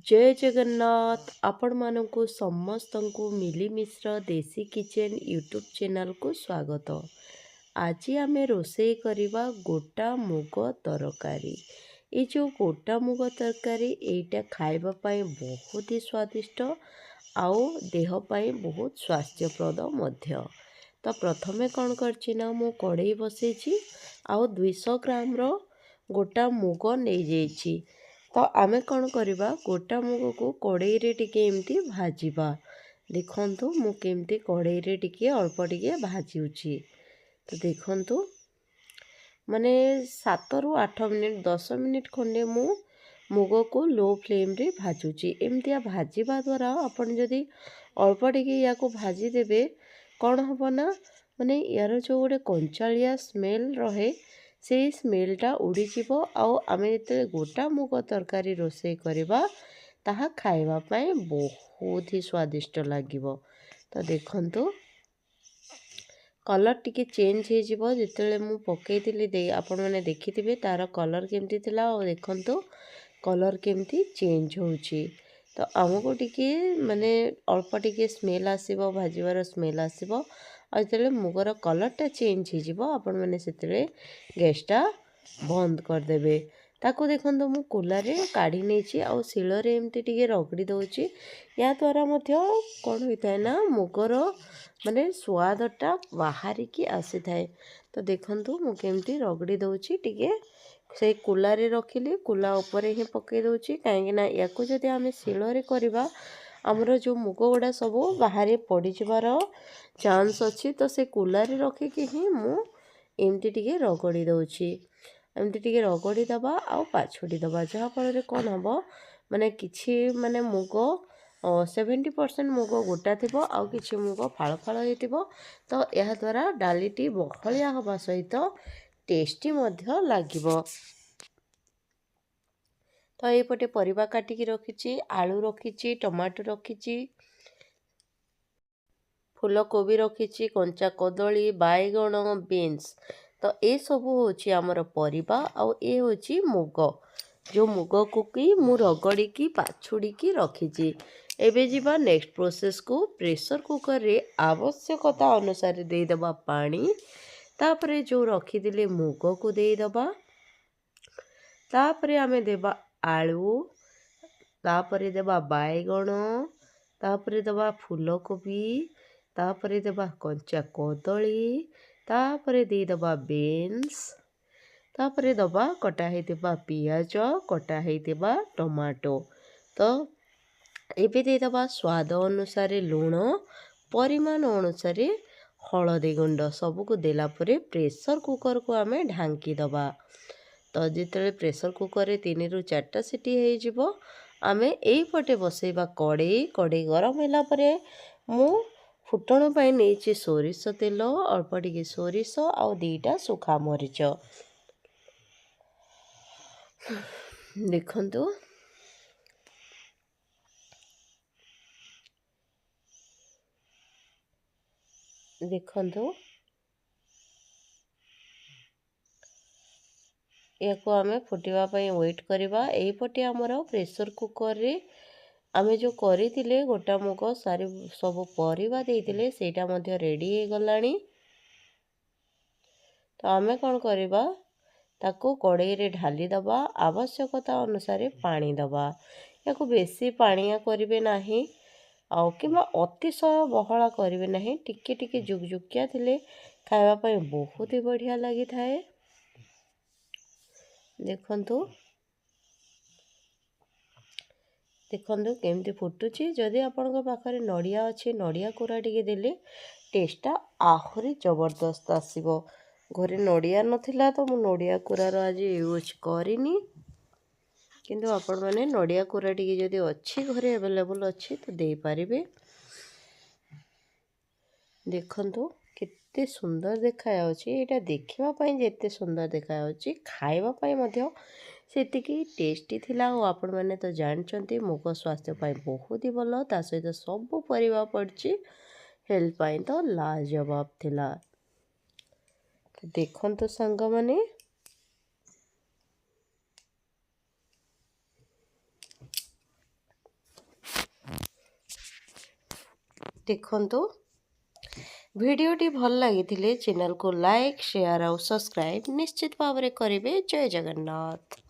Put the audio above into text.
जय जगन्नाथ आपण मानकु समस्तंकु मिली मिश्र देसी किचन यूट्यूब चैनल को स्वागत। आज आमे रोषेई करवा गोटा मुग तरकारी। ये जो गोटा मुग तरकारी एटा खाइबा पाई बहुत ही स्वादिष्ट आउ देह पाई बहुत स्वास्थ्यप्रद मध्य। तो प्रथमे कौन करछि ना मु कढ़ई बसैछि आउ 200 ग्राम रो गोटा मुग नहीं जाइछि। तो आमे कौन करवा गोटा मुग को कड़ई रे टिके एमती भाजिबा। देखंतु मु केमती कड़ई रे टिके अल्प टिके भाजुछि। तो देखंतु माने 7 रु 8 मिनिट 10 मिनिट खंडे मु मुग को लो फ्लेम रे भाजुछि। एमतिया भाजिबा द्वारा अपन जदि अल्प टिके या को भाजी देबे कौन हबो ना माने यार जो गोटे कंचालिया स्मेल रहे से स्मेलटा उड़ीजीव आमे जिते गोटा मुग तरकारी रोषेई करवा ताहा खाइबा पाई बहुत ही स्वादिष्ट लागिबो। तो देखंतु कलर टिके चेंज हो जिवो जितेले मु पकेइतिली दे आपण माने देखिथिबे तार कलर केमती थिला और देखंतु कलर केमती चेंज होउची। तो आमको टिके माने अल्प टिके स्मेल आसीबो भाजीवार स्मेल आसीबो और जितेले मुगर कलरटा चेंज हो जिवो आपण माने सेतेले गैसटा बंद कर देबे। ताको देखंतु मु कुलारे काढ़ी नेछि आउ शिଳରେ एमती टिके रगड़ी दउछि। या द्वारा मध्य कोन होइथाय ना मुगर माने स्वादटा बाहरिकी आसी थाए। तो देखंतु मु केमती रगड़ी दउछि टिके से कुलारे रखिली कुला ऊपर ही पकई दउछि काहेकि ना याको जदि आमे शिଳରେ करबा हमरो जो मुग गुड़ा सब बाहर पड़ी जबार चांस अच्छी। तो से कुलारे रखिकी ही मु एमती टिके रगड़ी दउछि। एमती टिके रगड़ी दबा आउ पाछुड़ी दबा जहाँफल कौन हम माने किछि माने मुग 70% मुग गोटा थिबो आउ किछि मुग फाळ फाळ हेतिबो। तो यह द्वारा डालीटी बहलिया हवा सहित टेस्टी मध्य लागिबो। तो एपटे परिबा काटिकी रखिछि आलू रखिछि टमाटो रखिछि फूलकोबी रखिछि कंचा कदली बाइगण बीन्स। तो ये सब होछि आमर परिबा आउ ए होछि मुग जो मुग को कि मु रगड़ी की पाछुड़ी की रखिछि। एबे जीवा नेक्स्ट प्रोसेस को प्रेशर कुकर रे आवश्यकता अनुसार दे दबा पानी तापरे जो रखी दिले मुग को दे दबा तापरे आमे देबा आलू तापरे देबा बाइगण तापरे देबा फूलकोबी तापरे देबा कंचा कदली तापरे दे दबा बीन्स तापरे दबा कटा हेतिबा पियाज कटा हेतिबा टमाटो। तो एबे दे दबा स्वाद अनुसार लूण परिमाण अनुसार हलदी गुंड सबको देला परे प्रेशर कुकर को आमे ढांकी दबा। तो जिते प्रेशर कुकर रे 3 रु 4टा सीटी हो जिवो आमे एई पटे बसैबा कड़ई कड़ई गरम होला परे मु फुटण पाई नेछि सोरिष तेल अल्प टिके सोरिष आउ 2टा सुखा मरीच। देखंतु देखंतु याको आमे फुटिवा पाई वेट करबा। एई पटे हमर प्रेशर कुकर रे आमे जो करिथिले गोटा मुग सारी सब परिबा देइथिले सेटा मध्य रेडी हे गलानी। तो आमे कौन करबा ताको कड़ई रे ढाली दबा आवश्यकता अनुसार पानी दबा। याको बेसी पानिया करिवे नाही आउ किबा अतिशय बहला करिवे नाही टिके टिके जुगजुकिया थिले खाइबा पाई बहुत ही बढ़िया लागि थाए। देखंतु देखंतु केमती फुटुची। जदि आपनका पाखरे नड़िया अच्छे नड़िया कोरा टिके देले टेस्टटा आहुरी जबरदस्त आसीबो। घरे नड़िया नथिला तो मु नड़िया कोरार आज यूज करिनी किंतु आपण माने नड़िया कोरा टिके जदि अच्छी घरे अवेलेबल अच्छी तो दे पारिबे। देखंतु केते सुंदर देखा जाउची। एटा देखिबा पई जेते सुंदर देखा जाउची खाइबा पई मध्य सेतिकी टेस्टी थिला। और आपण माने तो जानचंती मुग स्वास्थ्य पाई बहुत ही भलो ता सहित सब परिबा पड़ची हेल्थ पाई तो लाजवाब थिला। देखंतु संग माने ଦେଖନ୍ତୁ ଭିଡ଼ିଓଟି ଭଲ ଲାଗିଥିଲେ ଚ୍ୟାନେଲକୁ ଲାଇକ୍ ସେୟାର ଆଉ ସବସ୍କ୍ରାଇବ୍ ନିଶ୍ଚିତ ଭାବରେ କରିବେ। ଜୟ ଜଗନ୍ନାଥ।